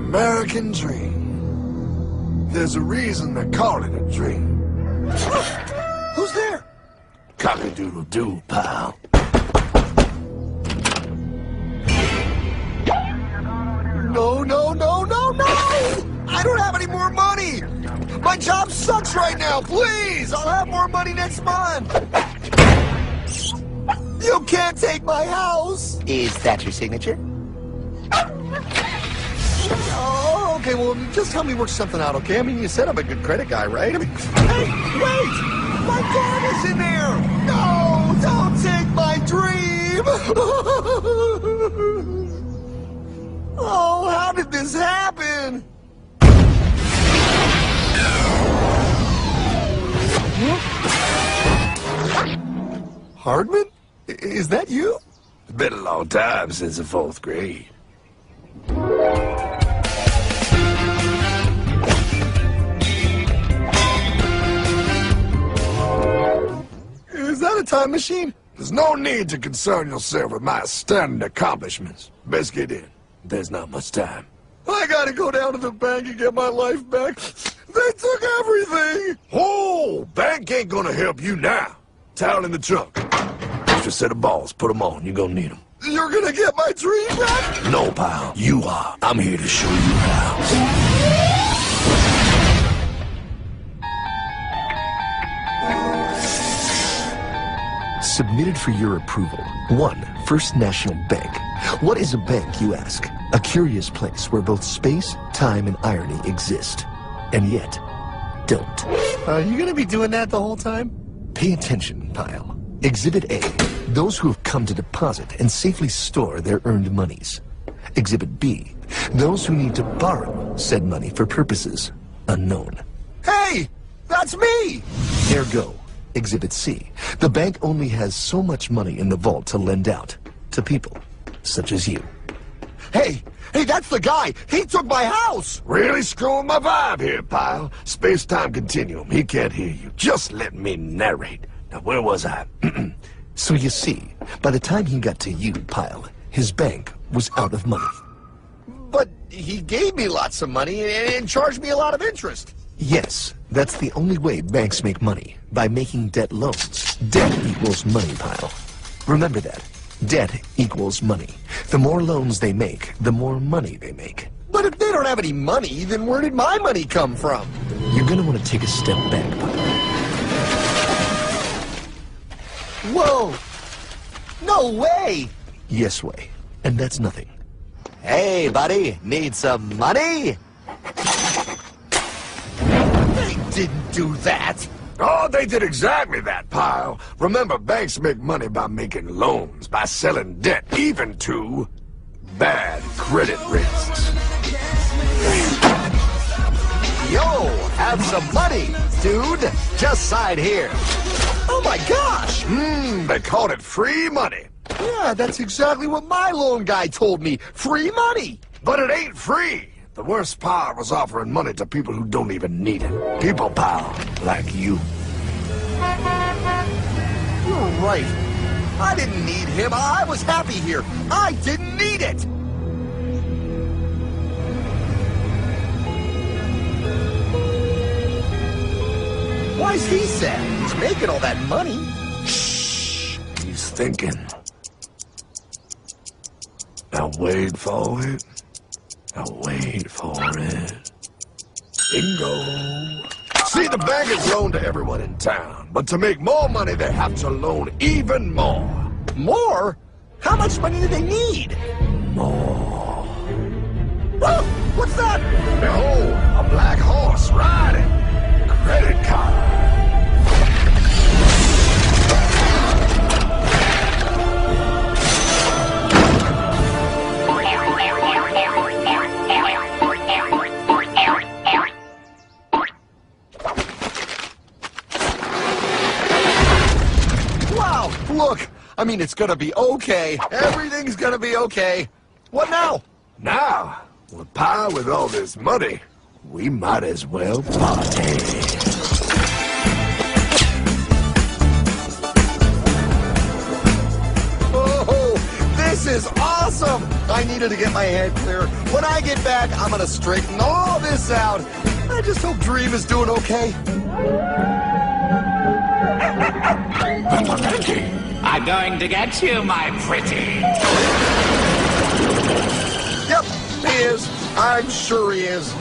American dream. There's a reason they call it a dream. Who's there? Cock-a-doodle-doo, pal. No, no, no, no, no! I don't have any more money! My job sucks right now, please! I'll have more money next month! You can't take my house! Is that your signature? Oh, okay, well, just help me work something out, okay? I mean, you said I'm a good credit guy, right? I mean, hey, wait! My dad is in there! No, don't take my dream! Oh, how did this happen? Hardman? Is that you? It's been a long time since the 4th grade. Is that a time machine? There's no need to concern yourself with my astounding accomplishments. Best get in. There's not much time. I gotta go down to the bank and get my life back. They took everything! Oh, bank ain't gonna help you now. Towel in the trunk. Extra set of balls. Put them on. You're gonna need them. You're gonna get my dream back? No, pal. You are. I'm here to show you how. Submitted for your approval. 1. First National Bank. What is a bank, you ask? A curious place where both space, time, and irony exist. And yet, don't. Are you gonna be doing that the whole time? Pay attention, pile. Exhibit A. Those who have come to deposit and safely store their earned monies. Exhibit B. Those who need to borrow said money for purposes unknown. Hey! That's me! Ergo. Exhibit C. The bank only has so much money in the vault to lend out to people such as you. Hey, that's the guy! He took my house! Really screwing my vibe here, pal. Space-time continuum. He can't hear you. Just let me narrate. Now, where was I? So you see, by the time he got to you, pile, his bank was out of money. But he gave me lots of money and charged me a lot of interest. Yes, that's the only way banks make money, by making debt loans. Debt equals money, pile. Remember that. Debt equals money. The more loans they make, the more money they make. But if they don't have any money, then where did my money come from? You're gonna want to take a step back, pile. Whoa! No way! Yes way. And that's nothing. Hey, buddy, need some money? They didn't do that! Oh, they did exactly that, pal. Remember, banks make money by making loans, by selling debt, even to bad credit risks. Yo, have some money, dude. Just sign here. Oh my gosh! They called it free money. Yeah, that's exactly what my loan guy told me. Free money! But it ain't free. The worst part was offering money to people who don't even need it. People, pal, like you. You're right. I didn't need him. I was happy here. I didn't need it. Why's he sad? He's making all that money. Shh. He's thinking. Now wait for it. Now wait for it. Bingo. See, the bank is loaned to everyone in town, but to make more money, they have to loan even more. More? How much money do they need? More. Oh, what's that? Behold, a black horse riding. Credit card. Look, I mean, it's gonna be okay. Everything's gonna be okay. What now? Now, with power with all this money, we might as well party. Oh, this is awesome! I needed to get my head clear. When I get back, I'm gonna straighten all this out. I just hope Dream is doing okay. I'm going to get you, my pretty. Yep, he is. I'm sure he is.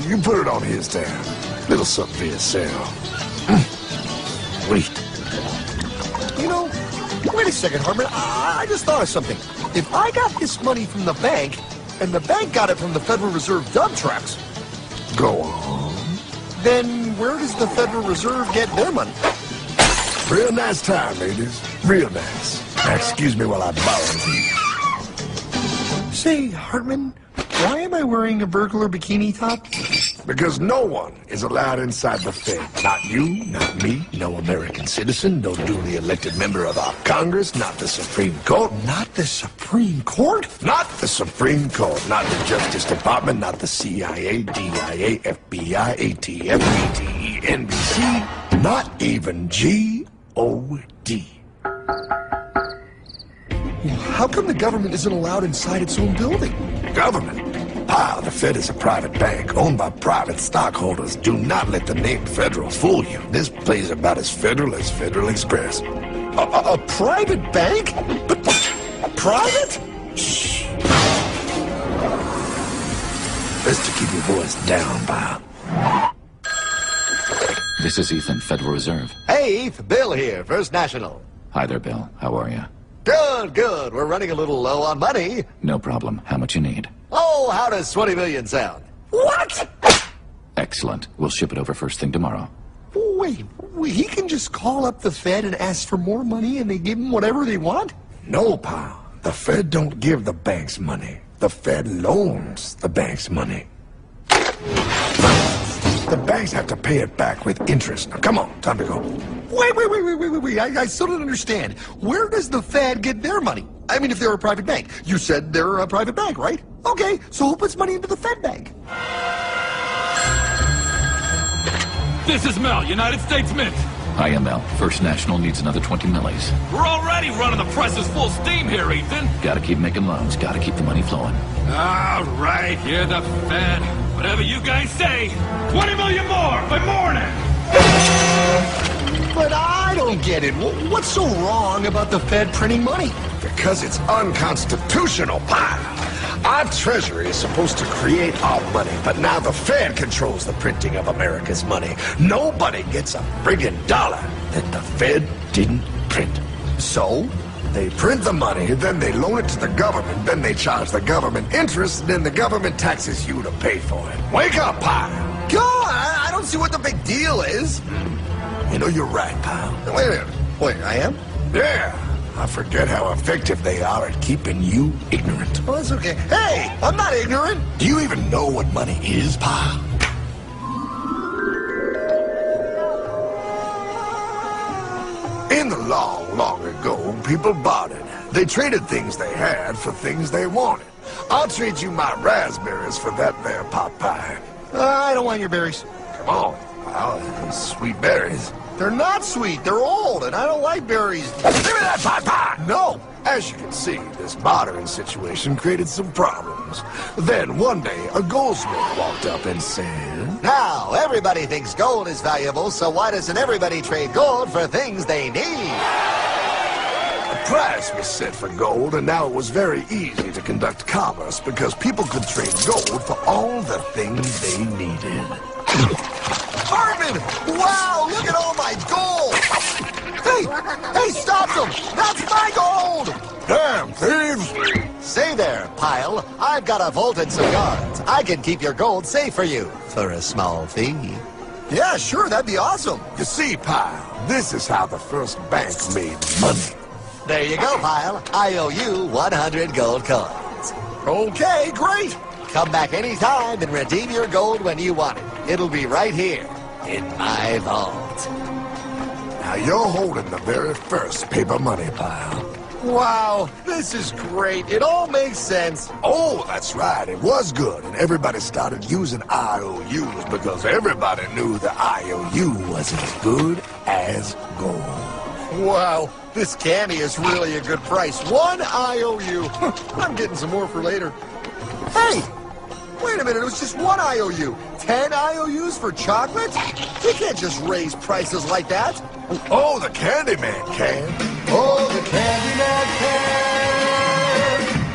You put it on his tab. Little something for yourself. Sweet. You know, wait a second, Harmon. I just thought of something. If I got this money from the bank, and the bank got it from the Federal Reserve dump trucks, Go on. then where does the Federal Reserve get their money? Real nice time, ladies. Real nice. Now, excuse me while I borrow these. Say, Hartman, why am I wearing a burglar bikini top? Because no one is allowed inside the Fed. Not you, not me, no American citizen, no duly elected member of our Congress, not the Supreme Court. Not the Supreme Court? Not the Supreme Court, not the Justice Department, not the CIA, DIA, FBI, ATF, ATE, NBC, not even G.O.D. How come the government isn't allowed inside its own building? Government? Ah, the Fed is a private bank owned by private stockholders. Do not let the name Federal fool you. This place is about as federal as Federal Express. A private bank? But private? Shh. Best to keep your voice down, pal. This is Ethan, Federal Reserve. Hey, Eth, Bill here, First National. Hi there, Bill. How are you? Good, good. We're running a little low on money. No problem. How much you need? Oh, how does 20 million sound? What? Excellent. We'll ship it over first thing tomorrow. Wait, he can just call up the Fed and ask for more money and they give him whatever they want? No, pal. The Fed don't give the banks money. The Fed loans the banks money. The banks have to pay it back with interest. Now, come on, time to go. Wait. I still don't understand. Where does the Fed get their money? I mean, if they're a private bank. You said they're a private bank, right? Okay, so who puts money into the Fed bank? This is Mel, United States Mint. Hi, Mel. First National needs another 20 millies. We're already running the presses full steam here, Ethan. Gotta keep making loans. Gotta keep the money flowing. All right, you're the Fed. Whatever you guys say. 20 million more by morning. But I don't get it. What's so wrong about the Fed printing money? Because it's unconstitutional, pal. Our Treasury is supposed to create our money, but now the Fed controls the printing of America's money. Nobody gets a friggin' dollar that the Fed didn't print. So? They print the money, then they loan it to the government, then they charge the government interest, then the government taxes you to pay for it. Wake up, pal! God, I don't see what the big deal is. You know, you're right, pal. Wait a minute. Wait, I am? Yeah. I forget how effective they are at keeping you ignorant. Well, that's okay. Hey, I'm not ignorant. Do you even know what money is, pal? In the long, long ago, people bartered. They traded things they had for things they wanted. I'll trade you my raspberries for that there pot pie. I don't want your berries. Come on, pal. Those sweet berries. They're not sweet. They're old, and I don't like berries. Give me that pot pie! No! As you can see, this bartering situation created some problems. Then, one day, a goldsmith walked up and said, Now, everybody thinks gold is valuable, so why doesn't everybody trade gold for things they need? A price was set for gold, and now it was very easy to conduct commerce because people could trade gold for all the things they needed. Hartman! Wow, look at all my gold! Hey, stop them! That's my gold! Damn thieves! Say there, Pile. I've got a vault and some guards. I can keep your gold safe for you for a small fee. Yeah, sure, that'd be awesome. You see, pal, this is how the first bank made money. There you go, Pile. I owe you 100 gold coins. Okay, great. Come back anytime and redeem your gold when you want it. It'll be right here in my vault. Now you're holding the very first paper money, pal. Wow, this is great. It all makes sense. Oh, that's right. It was good. And everybody started using IOUs because everybody knew the IOU was as good as gold. Wow, This candy is really a good price. 1 IOU. I'm getting some more for later. Hey! Wait a minute, it was just 1 IOU. 10 IOUs for chocolate? You can't just raise prices like that. Oh, the Candyman can. Oh, the Candyman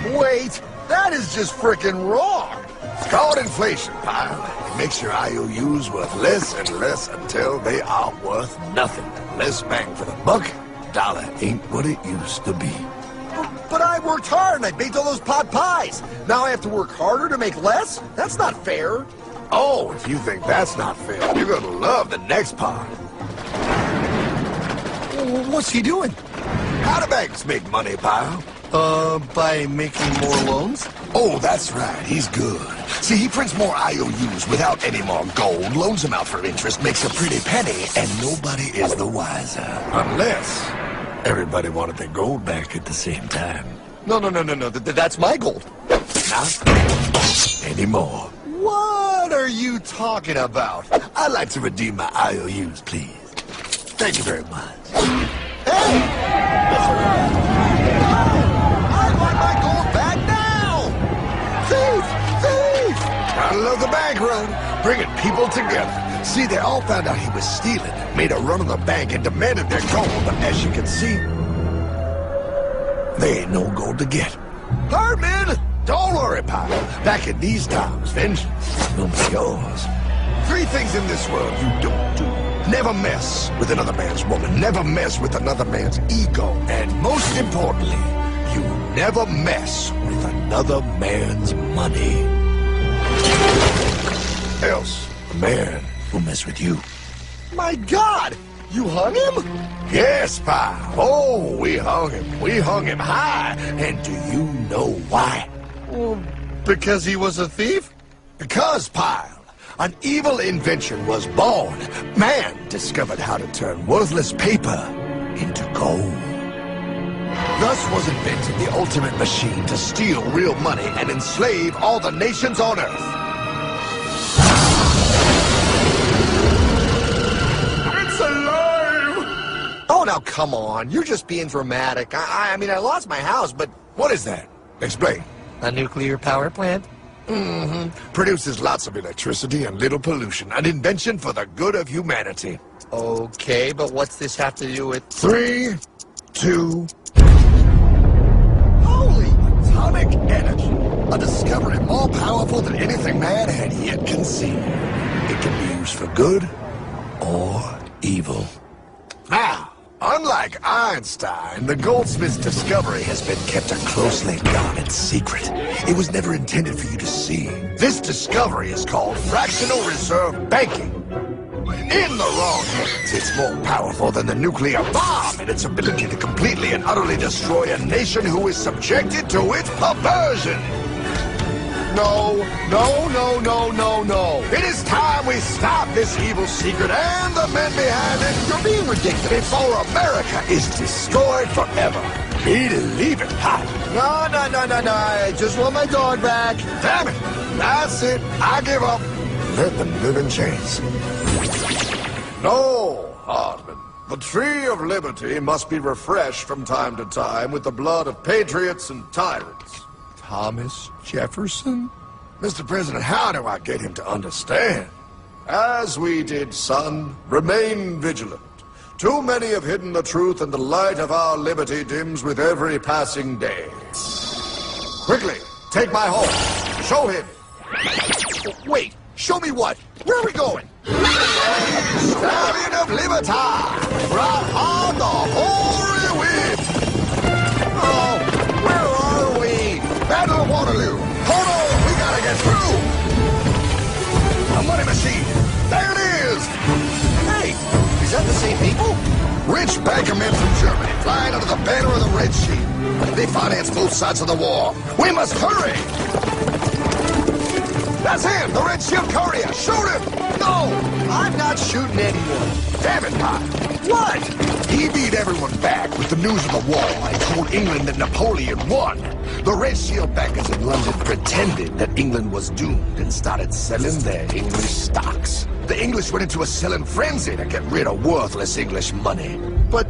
can. Wait, that is just frickin' wrong. It's called inflation, pal. It makes your IOUs worth less and less until they are worth nothing. Less bang for the buck. Dollar ain't what it used to be. But I worked hard and I baked all those pot pies. Now I have to work harder to make less? That's not fair. Oh, if you think that's not fair, you're gonna love the next part. What's he doing? How do banks make money, pal? By making more loans? Oh, that's right. He's good. See, he prints more IOUs without any more gold, loans them out for interest, makes a pretty penny, and nobody is the wiser. Unless everybody wanted their gold back at the same time. No. That's my gold. Not anymore. What are you talking about? I'd like to redeem my IOUs, please. Thank you very much. Hey! I want my gold back now! Thief! I love the bank run, bringing people together. See, they all found out he was stealing, made a run on the bank, and demanded their gold. But as you can see, there ain't no gold to get. Herman, don't worry, pal. Back in these times, vengeance will be yours. 3 things in this world you don't do. Never mess with another man's woman. Never mess with another man's ego. And most importantly, you never mess with another man's money. Else, a man will mess with you. My God! You hung him? Yes, pal. Oh, we hung him. We hung him high. And do you know why? Well, because he was a thief? Because, pal, an evil invention was born. Man discovered how to turn worthless paper into gold. Thus was invented the ultimate machine to steal real money and enslave all the nations on Earth. It's alive! Oh, now come on. You're just being dramatic. I mean, I lost my house, but... What is that? Explain. A nuclear power plant? Produces lots of electricity and little pollution. An invention for the good of humanity. Okay, but what's this have to do with... 3, 2... Holy atomic energy! A discovery more powerful than anything man had yet conceived. It can be used for good or evil. Now, unlike Einstein, the goldsmith's discovery has been kept a closely guarded secret. It was never intended for you to see. This discovery is called fractional reserve banking. In the wrong hands, it's more powerful than the nuclear bomb in its ability to completely and utterly destroy a nation who is subjected to its perversion. No. It is time we stop this evil secret and the men behind it. You're being ridiculous. Before America is destroyed forever. Believe it, pal. No. I just want my dog back. Damn it. That's it. I give up. Let them live in chains. No, Hardman. The tree of liberty must be refreshed from time to time with the blood of patriots and tyrants. Thomas Jefferson? Mr. President, how do I get him to understand? As we did, son, remain vigilant. Too many have hidden the truth, and the light of our liberty dims with every passing day. Quickly, take my horse. Show him. Wait, show me what? Where are we going? Stallion of Liberty! From on the hoary wind! Oh, where are we? Battle of Waterloo! Hold on, we gotta get through! A money machine! There it is! Hey, is that the same people? Rich bankermen from Germany, flying under the banner of the Red Sheet. They finance both sides of the war. We must hurry! That's him, the Red Shield Courier! Shoot him! No, I'm not shooting anyone. Damn it, Pop! What? He beat everyone back with the news of the war and told England that Napoleon won. The Red Shield bankers in London pretended that England was doomed and started selling their English stocks. The English went into a selling frenzy to get rid of worthless English money. But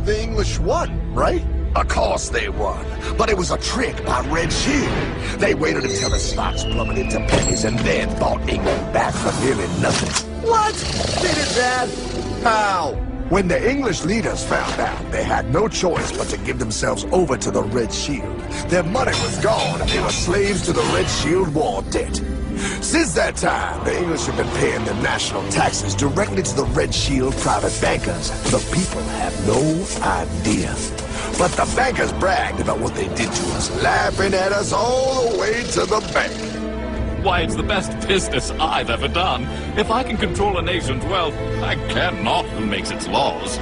The English won, right? Of course they won. But it was a trick by Red Shield. They waited until the stocks plummeted to pennies and then bought England back for nearly nothing. What? They did that? How? When the English leaders found out, they had no choice but to give themselves over to the Red Shield. Their money was gone and they were slaves to the Red Shield war debt. Since that time, the English have been paying their national taxes directly to the Red Shield private bankers. The people have no idea. But the bankers bragged about what they did to us, laughing at us all the way to the bank. Why, it's the best business I've ever done. If I can control a nation's wealth, I care not who makes its laws.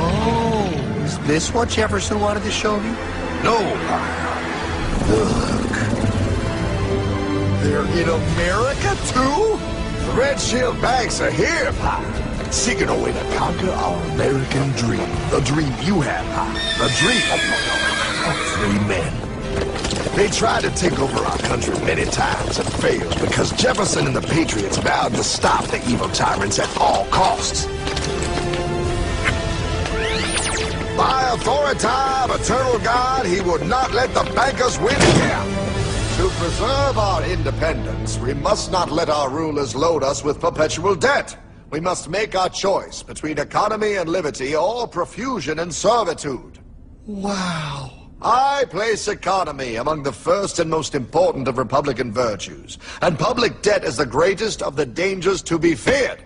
Oh, is this what Jefferson wanted to show me? No, look. They're in America, too? The Red Shield banks are here, Pop. Seeking a way to conquer our American dream. The dream you have, Pop. The dream of free men. They tried to take over our country many times and failed because Jefferson and the Patriots vowed to stop the evil tyrants at all costs. By authority of eternal God, he would not let the bankers win here. To preserve our independence, we must not let our rulers load us with perpetual debt. We must make our choice between economy and liberty or profusion and servitude. Wow. I place economy among the first and most important of Republican virtues, and public debt is the greatest of the dangers to be feared.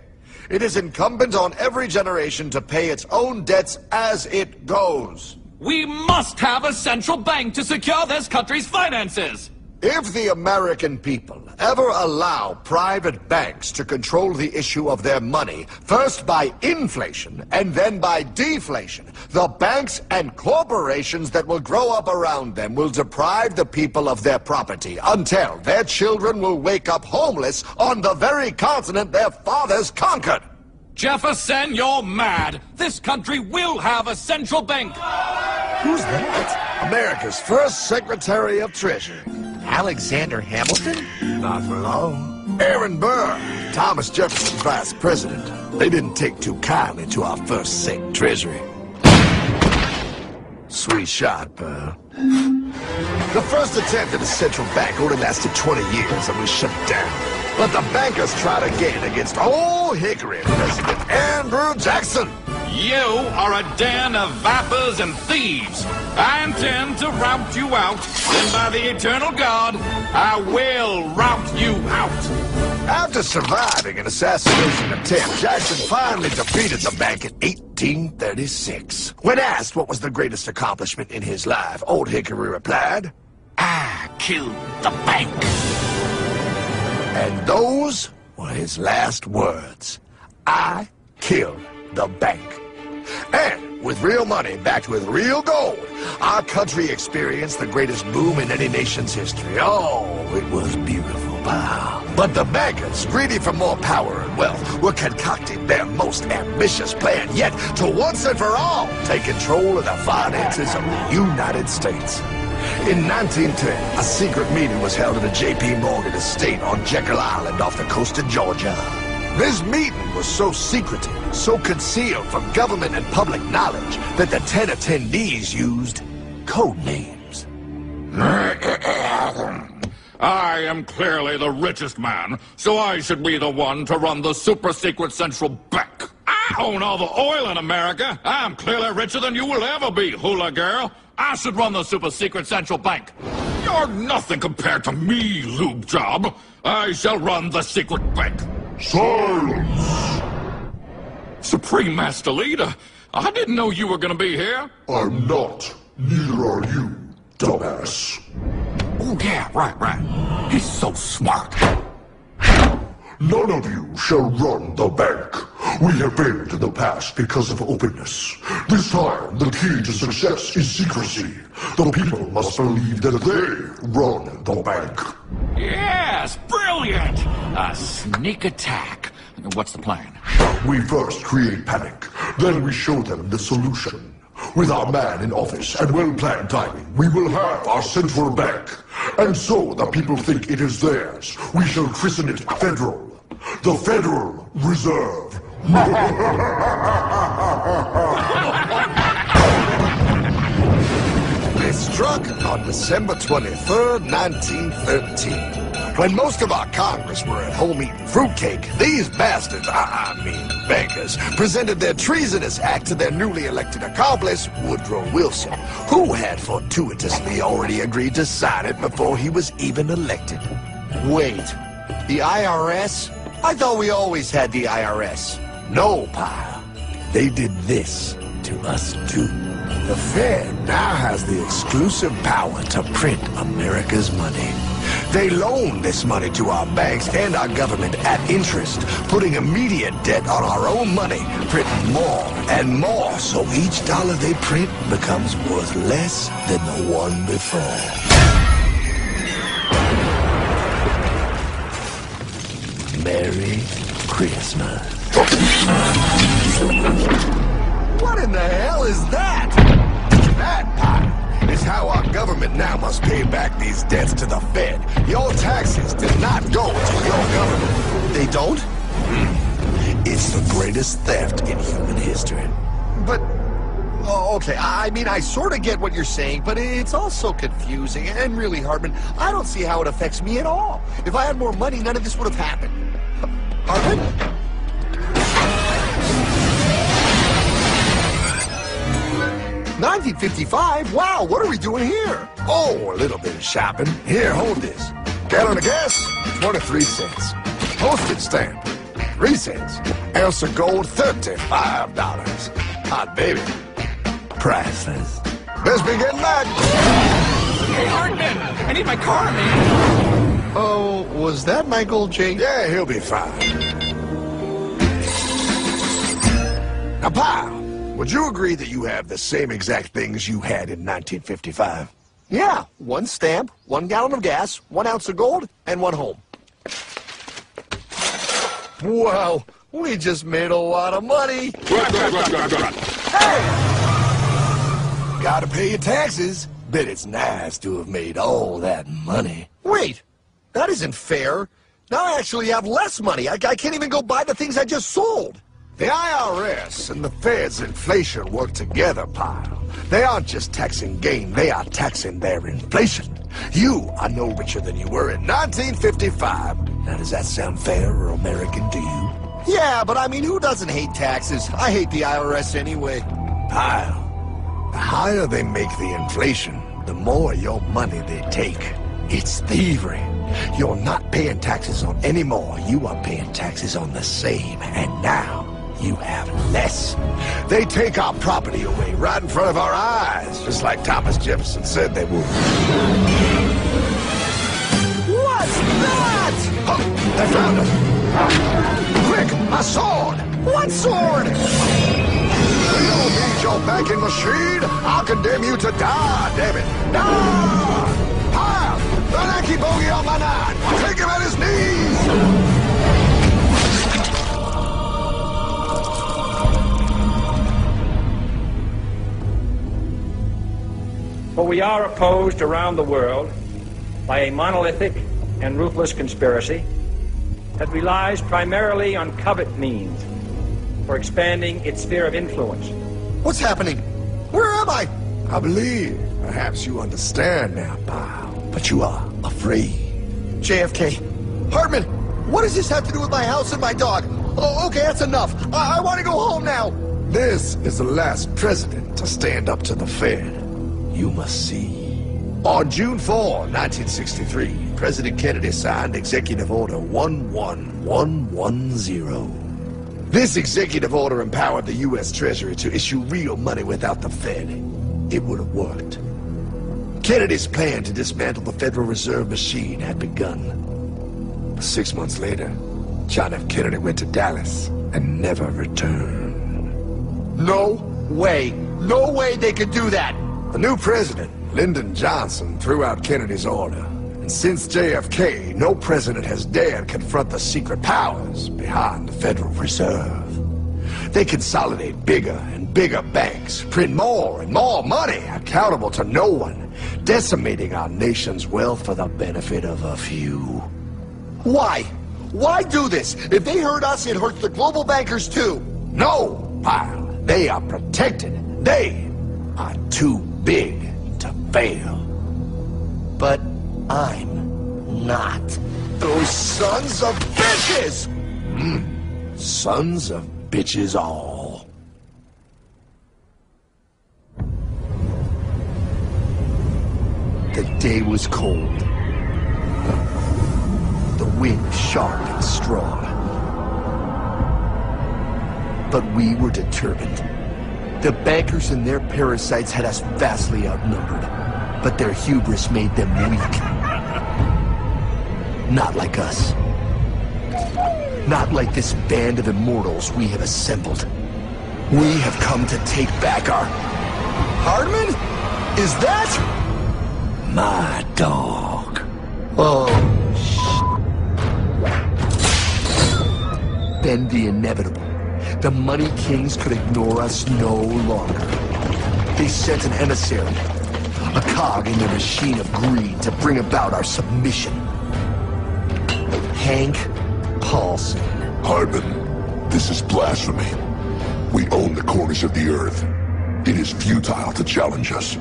It is incumbent on every generation to pay its own debts as it goes. We must have a central bank to secure this country's finances. If the American people ever allow private banks to control the issue of their money, first by inflation and then by deflation, the banks and corporations that will grow up around them will deprive the people of their property until their children will wake up homeless on the very continent their fathers conquered. Jefferson, you're mad. This country will have a central bank. Who's that? America's first Secretary of Treasury. Alexander Hamilton? Not for long. Aaron Burr, Thomas Jefferson's vice president. They didn't take too kindly to our first Sec Treasury. Sweet shot, Burr. The first attempt at a central bank only lasted 20 years and we shut it down. But the bankers tried again against old Hickory President Andrew Jackson. You are a den of vipers and thieves. I intend to rout you out, and by the eternal God, I will rout you out. After surviving an assassination attempt, Jackson finally defeated the bank in 1836. When asked what was the greatest accomplishment in his life, old Hickory replied, I killed the bank. And those were his last words. I killed the bank. And with real money backed with real gold, our country experienced the greatest boom in any nation's history. Oh, it was beautiful, pal. But the bankers, greedy for more power and wealth, were concocting their most ambitious plan yet to once and for all take control of the finances of the United States. In 1910, a secret meeting was held at a J.P. Morgan estate on Jekyll Island off the coast of Georgia. This meeting was so secretive, so concealed from government and public knowledge that the 10 attendees used code names. I am clearly the richest man, so I should be the one to run the super-secret central bank. I own all the oil in America. I'm clearly richer than you will ever be, hula girl. I should run the super-secret central bank. You're nothing compared to me, lube job. I shall run the secret bank. Silence! Supreme Master Leader, I didn't know you were gonna be here. I'm not. Neither are you, dumbass. Oh, yeah, right. He's so smart. None of you shall run the bank. We have failed in the past because of openness. This time, the key to success is secrecy. The people must believe that they run the bank. Yes, brilliant! A sneak attack. What's the plan? We first create panic, then we show them the solution. With our man in office and well-planned timing, we will have our central bank. And so the people think it is theirs. We shall christen it Federal. The Federal Reserve They struck on December 23rd, 1913. When most of our Congress were at home eating fruitcake, these bastards, I mean bankers, presented their treasonous act to their newly elected accomplice, Woodrow Wilson, who had fortuitously already agreed to sign it before he was even elected. Wait, the IRS? I thought we always had the IRS. No, pal. They did this to us too. The Fed now has the exclusive power to print America's money. They loan this money to our banks and our government at interest, putting immediate debt on our own money, printing more and more, so each dollar they print becomes worth less than the one before. Merry Christmas. What in the hell is that? That pile is how our government now must pay back these debts to the Fed. Your taxes did not go to your government. They don't? It's the greatest theft in human history. But, oh, okay, I mean, I sort of get what you're saying, but it's also confusing. And really, Hartman, I don't see how it affects me at all. If I had more money, none of this would have happened. Hartman? 1955? Wow, what are we doing here? Oh, a little bit of shopping. Here, hold this. Gallon of gas, 23 cents. Postage stamp, 3 cents. Ounce of gold, $35. Hot baby. Priceless. Best be getting back. Hey, Hartman! I need my car, man! Oh, was that Michael J? Yeah, he'll be fine. Now, pal, would you agree that you have the same exact things you had in 1955? Yeah, 1 stamp, 1 gallon of gas, 1 ounce of gold, and 1 home. Wow, we just made a lot of money. Hey! Gotta pay your taxes. Bet it's nice to have made all that money. Wait, that isn't fair. Now I actually have less money. I can't even go buy the things I just sold. The IRS and the Fed's inflation work together, pal. They aren't just taxing gain, they are taxing their inflation. You are no richer than you were in 1955. Now, does that sound fair or American to you? Yeah, but I mean, who doesn't hate taxes? I hate the IRS anyway. Pal, the higher they make the inflation, the more your money they take. It's thievery. You're not paying taxes on any more. You are paying taxes on the same. And now, you have less. They take our property away right in front of our eyes, just like Thomas Jefferson said they would. What's that? Oh, they found us. Quick, my sword. What sword? We don't need your banking machine. I'll condemn you to die, damn it. Die! Pile! The lanky bogey on my 9. Take him at his knees! For we are opposed around the world by a monolithic and ruthless conspiracy that relies primarily on covert means for expanding its sphere of influence. What's happening? Where am I? I believe perhaps you understand now, pal, but you are afraid. JFK. Hartman, what does this have to do with my house and my dog? Oh, okay, that's enough. I want to go home now. This is the last president to stand up to the Fed. You must see. On June 4, 1963, President Kennedy signed Executive Order 11110. This executive order empowered the U.S. Treasury to issue real money without the Fed. It would have worked. Kennedy's plan to dismantle the Federal Reserve machine had begun. But 6 months later, John F. Kennedy went to Dallas and never returned. No way. No way they could do that. The new president, Lyndon Johnson, threw out Kennedy's order. And since JFK, no president has dared confront the secret powers behind the Federal Reserve. They consolidate bigger and bigger banks, print more and more money, accountable to no one, decimating our nation's wealth for the benefit of a few. Why? Why do this? If they hurt us, it hurts the global bankers too. No, pal. They are protected. They are too big to fail. But I'm not. Those sons of bitches! Sons of bitches all. The day was cold. The wind sharp and strong. But we were determined. The bankers and their parasites had us vastly outnumbered, but their hubris made them weak. Not like us. Not like this band of immortals we have assembled. We have come to take back our... Hardman? Is that... My dog. Oh, Then the inevitable. The money kings could ignore us no longer. They sent an emissary, a cog in their machine of greed to bring about our submission. Hank Paulson. Hardman, this is blasphemy. We own the corners of the earth. It is futile to challenge us.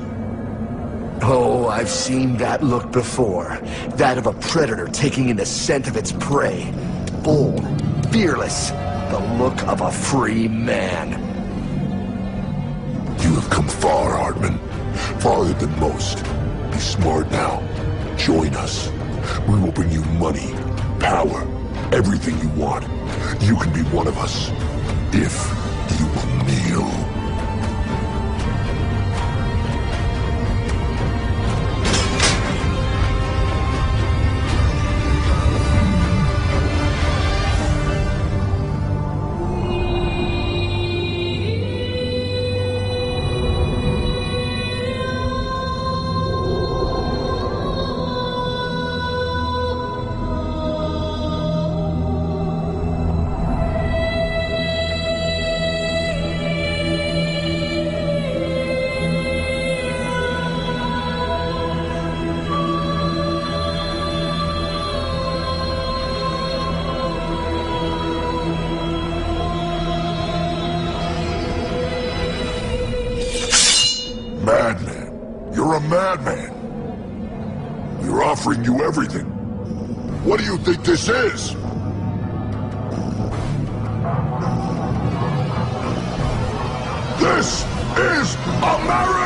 Oh, I've seen that look before. That of a predator taking in the scent of its prey. Bold, fearless, the look of a free man. You have come far, Hardman. Farther than most. Be smart now. Join us. We will bring you money, power, everything you want. You can be one of us. If you will kneel. Madman. You're a madman. We're offering you everything. What do you think this is? This is America!